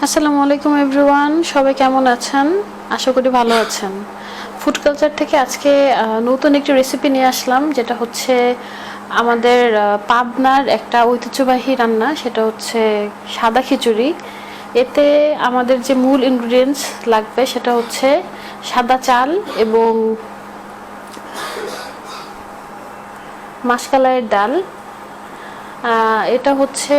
আসসালামু আলাইকুম এভরিওয়ান, সবাই কেমন আছেন? আশা করি ভালো আছেন। ফুড কালচার থেকে আজকে নতুন একটি রেসিপি নিয়ে আসলাম, যেটা হচ্ছে আমাদের পাবনার একটা ঐতিহ্যবাহী রান্না, সেটা হচ্ছে সাদা খিচুড়ি। এতে আমাদের যে মূল ইনগ্রিডিয়েন্টস লাগবে সেটা হচ্ছে সাদা চাল এবং মাসকলাইয়ের ডাল। এটা হচ্ছে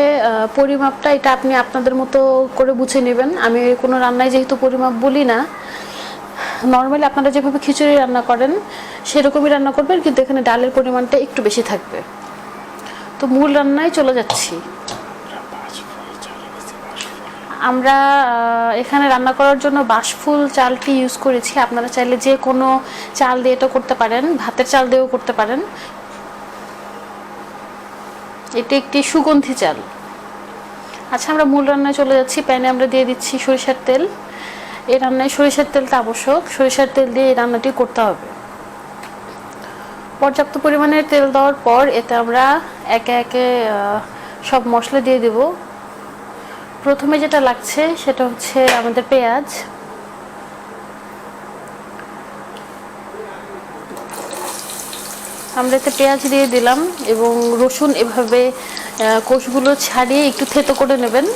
পরিমাপটা, এটা আপনি আপনাদের মতো করে বুঝে নেবেন। আমি কোনো রান্নায় যেহেতু পরিমাপ বলি না, নর্মালি আপনারা যেভাবে খিচুড়ি রান্না করেন সেরকমই রান্না করবেন, কিন্তু এখানে ডালের পরিমাণটা একটু বেশি থাকবে। তো মূল রান্নায় চলে যাচ্ছি। আমরা এখানে রান্না করার জন্য বাঁশফুল চালটি ইউজ করেছি। আপনারা চাইলে যে কোনো চাল দিয়ে এটা করতে পারেন, ভাতের চাল দিয়েও করতে পারেন। এটি একটি সুগন্ধি চাল। আচ্ছা, আমরা মূল রান্নায় চলে যাচ্ছি। প্যানে আমরা দিয়ে দিচ্ছি সরিষার তেল। এই রান্নায় সরিষার তেলটা আবশ্যক। সরিষার তেল দিয়ে এই রান্নাটি করতে হবে। পর্যাপ্ত পরিমাণের তেল দেওয়ার পর এতে আমরা একে একে সব মশলা দিয়ে দেব। প্রথমে যেটা লাগছে সেটা হচ্ছে আমাদের পেঁয়াজ। আমরা এতে পেঁয়াজ দিয়ে দিলাম এবং রসুন এভাবে কোষগুলো ছাড়িয়ে একটু থেতো করে নেবেন।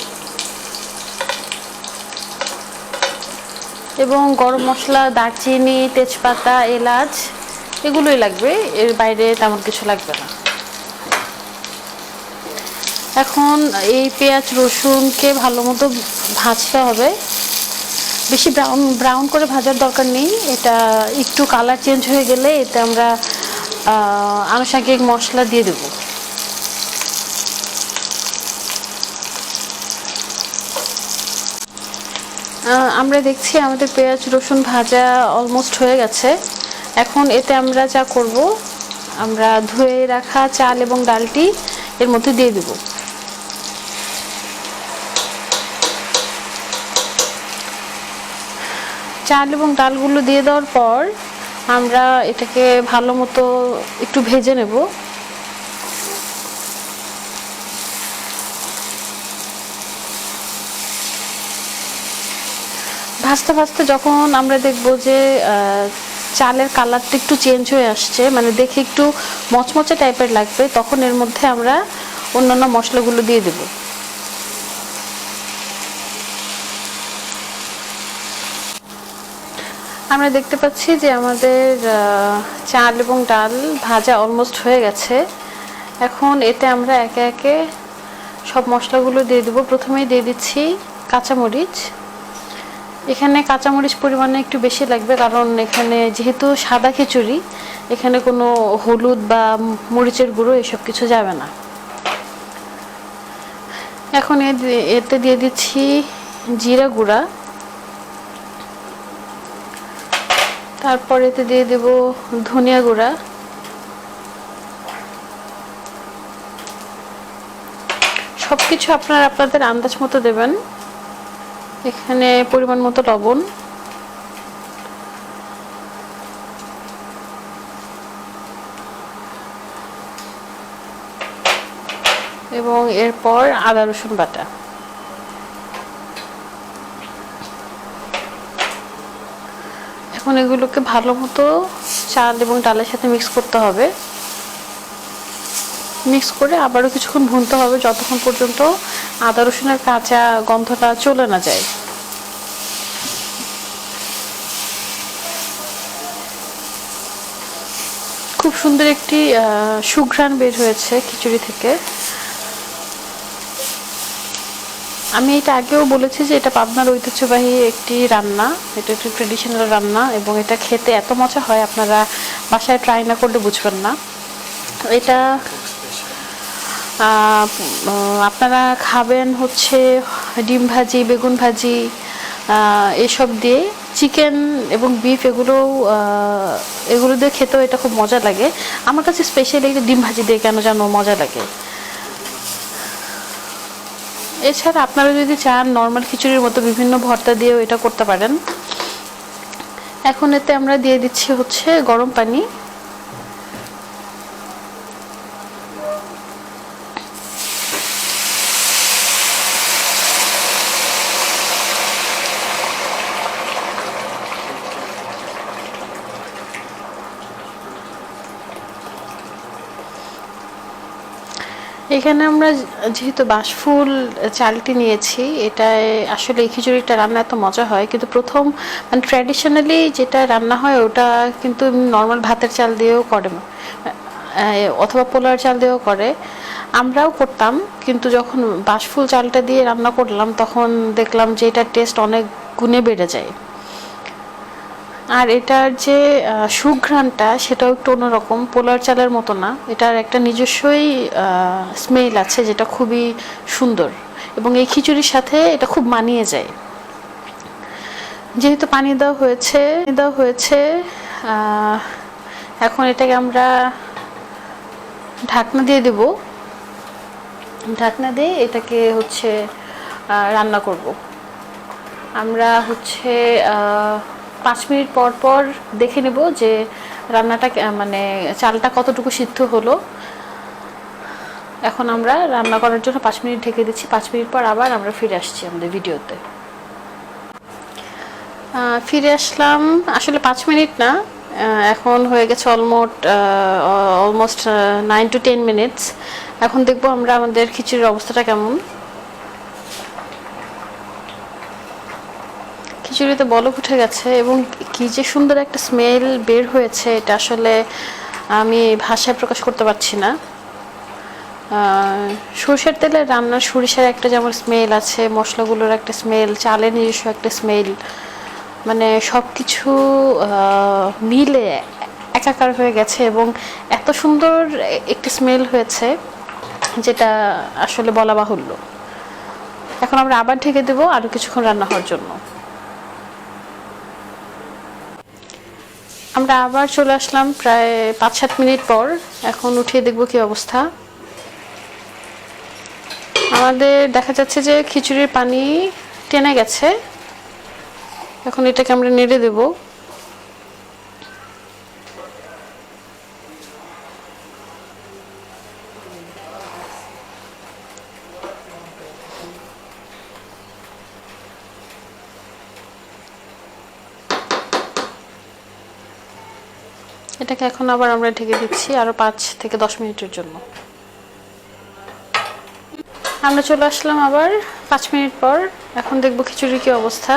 এবং গরম মশলা, দারচিনি, তেজপাতা, এলাচ এগুলোই লাগবে, এর বাইরে তেমন কিছু লাগবে না। এখন এই পেঁয়াজ রসুনকে ভালো মতো ভাজতে হবে। বেশি ব্রাউন করে ভাজার দরকার নেই। এটা একটু কালার চেঞ্জ হয়ে গেলে এতে আমরা আনুষঙ্গিক মশলা দিয়ে দেব। আমরা দেখছি আমাদের পেঁয়াজ রসুন ভাজা অলমোস্ট হয়ে গেছে। এখন এতে আমরা যা করব, আমরা ধুয়ে রাখা চাল এবং ডালটি এর মধ্যে দিয়ে দেব। চাল এবং ডালগুলো দিয়ে দেওয়ার পর আমরা এটাকে ভালো মতো একটু ভেজে নেব। ভাজতে ভাজতে যখন আমরা দেখব যে চালের কালারটা একটু চেঞ্জ হয়ে আসছে, মানে দেখে একটু মচমচে টাইপের লাগবে, তখন এর মধ্যে আমরা অন্যান্য মশলাগুলো দিয়ে দেব। আমরা দেখতে পাচ্ছি যে আমাদের চাল এবং ডাল ভাজা অলমোস্ট হয়ে গেছে। এখন এতে আমরা একে একে সব মশলাগুলো দিয়ে দেব। প্রথমেই দিয়ে দিচ্ছি কাঁচামরিচ। এখানে কাঁচামরিচ পরিমাণে একটু বেশি লাগবে, কারণ এখানে যেহেতু সাদা খিচুড়ি, এখানে কোনো হলুদ বা মরিচের গুঁড়ো এসব কিছু যাবে না। এখন এতে দিয়ে দিচ্ছি জিরা গুঁড়া। তারপর এতে দিয়ে দেব ধনিয়া গুঁড়া। সবকিছু আপনারা আপনাদের আন্দাজ মতো দেবেন। এখানে পরিমাণ মতো লবণ, এবং এরপর আদা রসুন বাটা। এখন এগুলোকে ভালো মতো চাল এবং ডালের সাথে মিক্স করতে হবে। মিক্স করে আবারও কিছুক্ষণ ভুনতে হবে, যতক্ষণ পর্যন্ত আদা রসুনের কাঁচা গন্ধটা চলে না যায়। খুব সুন্দর একটি সুঘ্রাণ বের হয়েছে খিচুড়ি থেকে। আমি এটা আগেও বলেছি যে এটা পাবনার ঐতিহ্যবাহী একটি রান্না, এটা একটি ট্রেডিশনাল রান্না, এবং এটা খেতে এত মজা হয় আপনারা বাসায় ট্রাই না করলে বুঝবেন না। এটা আপনারা খাবেন হচ্ছে ডিম ভাজি, বেগুন ভাজি, এসব দিয়ে। চিকেন এবং বিফ এগুলো দিয়ে খেতেও এটা খুব মজা লাগে। আমার কাছে স্পেশালি ডিম ভাজি দিয়ে কেন যেন মজা লাগে। এছাড়া আপনারা যদি চান নর্মাল খিচুড়ির মতো বিভিন্ন ভর্তা দিয়েও এটা করতে পারেন। এখন এতে আমরা দিয়ে দিচ্ছি হচ্ছে গরম পানি। এখানে আমরা যেহেতু বাঁশফুল চালটি নিয়েছি, এটায় আসলে এই খিচুড়িটা রান্না এত মজা হয়, কিন্তু প্রথম মানে ট্র্যাডিশনালি যেটা রান্না হয় ওটা কিন্তু নর্মাল ভাতের চাল দিয়েও করে, অথবা পোলার চাল দিয়েও করে, আমরাও করতাম, কিন্তু যখন বাঁশফুল চালটা দিয়ে রান্না করলাম তখন দেখলাম যে এটার টেস্ট অনেক গুণে বেড়ে যায়। আর এটার যে সুঘ্রাণটা সেটাও একটু অন্যরকম, পোলার চালের মতো না, এটার একটা নিজস্বই স্মেল আছে যেটা খুবই সুন্দর, এবং এই খিচুড়ির সাথে এটা খুব মানিয়ে যায়। যেহেতু পানি দেওয়া হয়েছে, এখন এটাকে আমরা ঢাকনা দিয়ে দেব। ঢাকনা দিয়ে এটাকে হচ্ছে রান্না করব। আমরা হচ্ছে 5 মিনিট পর পর দেখে নেব যে রান্নাটা মানে চালটা কতটুকু সিদ্ধ হলো। এখন আমরা রান্না করার জন্য 5 মিনিট ঢেকে দিচ্ছি। 5 মিনিট পর আবার আমরা ফিরে আসছি আমাদের ভিডিওতে। ফিরে আসলাম, আসলে 5 মিনিট না, এখন হয়ে গেছে অলমোস্ট 9 to 10 মিনিটস। এখন দেখবো আমরা আমাদের খিচুড়ির অবস্থাটা কেমন। খিচুড়িতে বলক উঠে গেছে এবং কি যে সুন্দর একটা স্মেল বের হয়েছে, এটা আসলে আমি ভাষায় প্রকাশ করতে পারছি না। সরষের তেলে রান্নার সরিষার একটা যেমন স্মেল আছে, মশলাগুলোর একটা স্মেল, চালের নিজস্ব একটা স্মেল, মানে সব কিছু মিলে একাকার হয়ে গেছে এবং এত সুন্দর একটি স্মেল হয়েছে যেটা আসলে বলা বাহুল্য। এখন আমরা আবার ঢেকে দেবো আরও কিছুক্ষণ রান্না হওয়ার জন্য। আমরা আবার চলে আসলাম প্রায় 5-7 মিনিট পর। এখন উঠিয়ে দেখবো কি অবস্থা। আমাদের দেখা যাচ্ছে যে খিচুড়ির পানি টেনে গেছে। এখন এটাকে আমরা নেড়ে দেব। এটাকে এখন আবার আমরা ঢেকে দিচ্ছি আরো 5 থেকে 10 মিনিটের জন্য। আমরা চলে আসলাম আবার 5 মিনিট পর। এখন দেখব খিচুড়ির কি অবস্থা।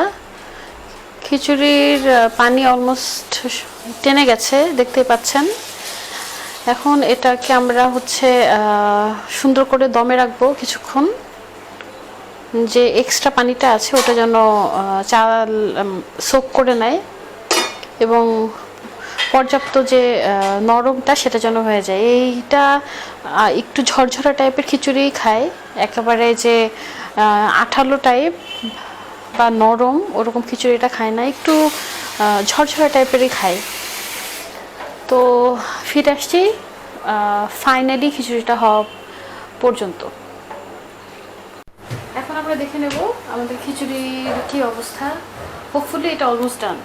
খিচুড়ির পানি অলমোস্ট টেনে গেছে, দেখতেই পাচ্ছেন। এখন এটাকে আমরা হচ্ছে সুন্দর করে দমে রাখবো কিছুক্ষণ, যে এক্সট্রা পানিটা আছে ওটা যেন চাল সোক করে নেয় এবং পর্যাপ্ত যে নরমটা সেটা যেন হয়ে যায়। এইটা একটু ঝরঝরা টাইপের খিচুড়ি খায়, একেবারে যে আঠালো টাইপ বা নরম ওরকম খিচুড়িটা খায় না, একটু ঝরঝরা টাইপেরই খায়। তো ফিরে আসছি ফাইনালি খিচুড়িটা হওয়া পর্যন্ত। এখন আমরা দেখে নেব আমাদের খিচুড়ির কি অবস্থা। হোপফুলি এটা অলমোস্ট ডান।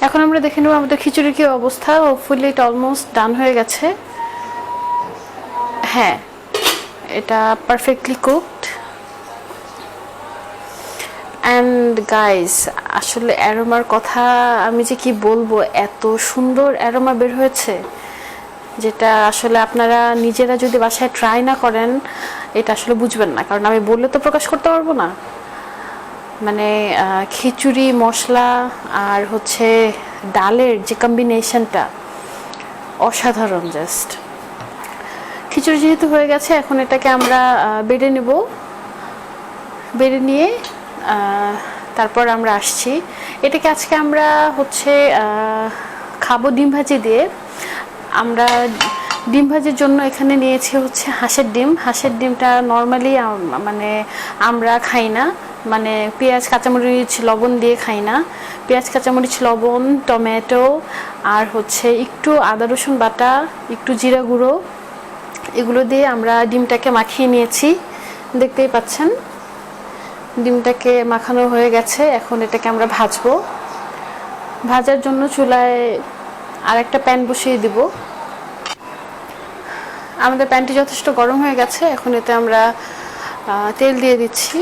এখন আমরা দেখে নেব আমাদের খিচুড়ির কি অবস্থা। হোপফুলি এটা অলমোস্ট ডান হয়ে গেছে। হ্যাঁ, এটা পারফেক্টলি কুকড। অ্যান্ড গাইস, আসলে অ্যারোমার কথা আমি যে কি বলবো, এত সুন্দর অ্যারোমা বের হয়েছে যেটা আসলে আপনারা নিজেরা যদি বাসায় ট্রাই না করেন এটা আসলে বুঝবেন না, কারণ আমি বললে তো প্রকাশ করতে পারবো না। মানে খিচুড়ি মশলা আর হচ্ছে ডালের যে কম্বিনেশনটা অসাধারণ। জাস্ট খিচুড়ি যেহেতু হয়ে গেছে, এখন এটাকে আমরা বেড়ে নেব। বেড়ে নিয়ে তারপর আমরা আসছি। এটাকে আজকে আমরা হচ্ছে খাবো ডিম ভাজি দিয়ে। আমরা ডিম ভাজির জন্য এখানে নিয়েছি হচ্ছে হাঁসের ডিম। হাঁসের ডিমটা নর্মালি মানে আমরা খাই না, মানে পেঁয়াজ কাঁচামরিচ লবণ দিয়ে খাই না। পেঁয়াজ কাঁচামরিচ লবণ, টমেটো আর হচ্ছে একটু আদা রসুন বাটা, একটু জিরা গুঁড়ো, এগুলো দিয়ে আমরা ডিমটাকে মাখিয়ে নিয়েছি। দেখতেই পাচ্ছেন ডিমটাকে মাখানো হয়ে গেছে। এখন এটাকে আমরা ভাজবো। ভাজার জন্য চুলায় আর একটা প্যান বসিয়ে দিব। আমাদের প্যানটি যথেষ্ট গরম হয়ে গেছে। এখন এতে আমরা তেল দিয়ে দিচ্ছি।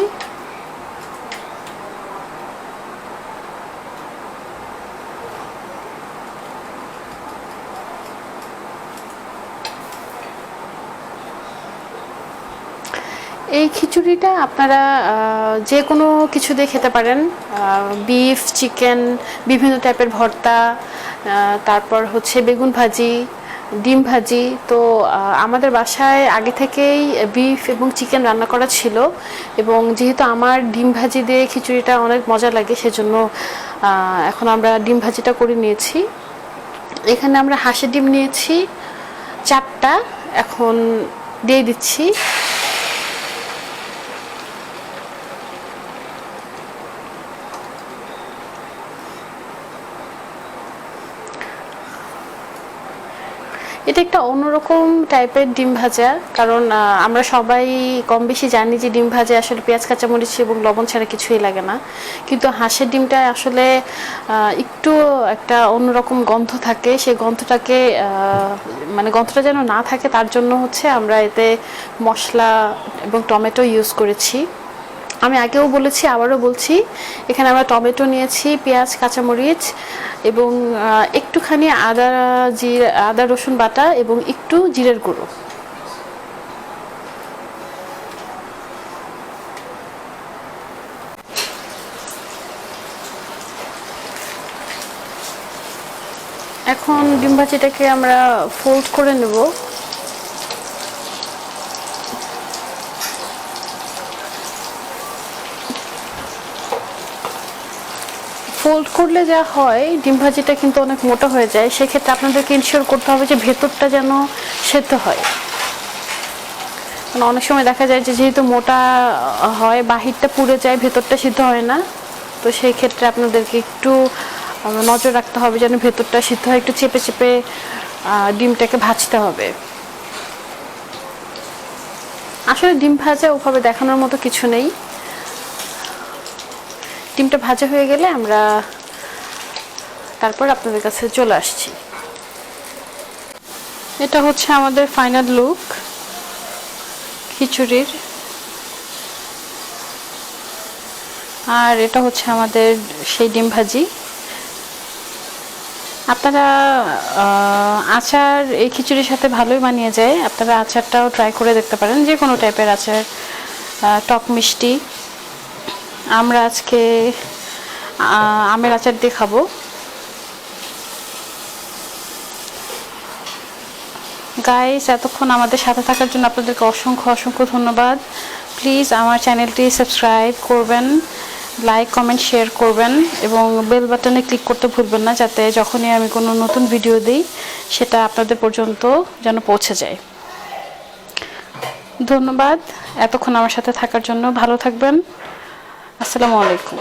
এই খিচুড়িটা আপনারা যে কোনো কিছু দিয়ে খেতে পারেন, বিফ, চিকেন, বিভিন্ন টাইপের ভর্তা, তারপর হচ্ছে বেগুন ভাজি, ডিম ভাজি। তো আমাদের বাসায় আগে থেকেই বিফ এবং চিকেন রান্না করা ছিল, এবং যেহেতু আমার ডিম ভাজি দিয়ে খিচুড়িটা অনেক মজা লাগে, সেজন্য এখন আমরা ডিম ভাজিটা করে নিয়েছি। এখানে আমরা হাঁসের ডিম নিয়েছি 4টা, এখন দিয়ে দিচ্ছি। এটা একটা অন্যরকম টাইপের ডিম ভাজা, কারণ আমরা সবাই কম বেশি জানি যে ডিম ভাজা আসলে পেঁয়াজ, কাঁচামরিচ এবং লবণ ছাড়া কিছুই লাগে না, কিন্তু হাঁসের ডিমটা আসলে একটু একটা অন্যরকম গন্ধ থাকে। সেই গন্ধটাকে মানে গন্ধটা যেন না থাকে, তার জন্য হচ্ছে আমরা এতে মশলা এবং টমেটো ইউজ করেছি। আমি আগেও বলেছি, আবারও বলছি, এখানে আমরা টমেটো নিয়েছি, পেঁয়াজ, কাঁচামরিচ এবং একটুখানি আদা রসুন বাটা এবং একটু জিরের গুঁড়ো। এখন ডিম ভাজিটাকে আমরা ফোল্ড করে নেব। ফোল্ড করলে যা হয়, ডিম ভাজিটা কিন্তু অনেক মোটা হয়ে যায়। সেক্ষেত্রে আপনাদেরকে ইনশিওর করতে হবে যে ভেতরটা যেন সেদ্ধ হয়। অনেক সময় দেখা যায় যে যেহেতু মোটা হয়, বাহিরটা পুড়ে যায়, ভেতরটা সিদ্ধ হয় না। তো সেই ক্ষেত্রে আপনাদেরকে একটু নজর রাখতে হবে যেন ভেতরটা সিদ্ধ হয়। একটু চেপে চেপে ডিমটাকে ভাজতে হবে। আসলে ডিম ভাজা ওভাবে দেখানোর মতো কিছু নেই। ডিমটা ভাজা হয়ে গেলে আমরা তারপর আপনাদের কাছে চলে আসছি। এটা হচ্ছে আমাদের ফাইনাল লুক খিচুড়ির, আর এটা হচ্ছে আমাদের সেই ডিম ভাজি। আপনারা আচার এই খিচুড়ির সাথে ভালোই মানিয়ে যায়। আপনারা আচারটাও ট্রাই করে দেখতে পারেন, যে কোনো টাইপের আচার, টক মিষ্টি। আমরা আজকে আমের আচার দিয়ে খাবো। গাইস, এতক্ষণ আমাদের সাথে থাকার জন্য আপনাদেরকে অসংখ্য অসংখ্য ধন্যবাদ। প্লিজ আমার চ্যানেলটি সাবস্ক্রাইব করবেন, লাইক, কমেন্ট, শেয়ার করবেন এবং বেল বাটনে ক্লিক করতে ভুলবেন না, যাতে যখনই আমি কোনো নতুন ভিডিও দিই সেটা আপনাদের পর্যন্ত যেন পৌঁছে যায়। ধন্যবাদ এতক্ষণ আমার সাথে থাকার জন্য। ভালো থাকবেন। আসসালামু আলাইকুম।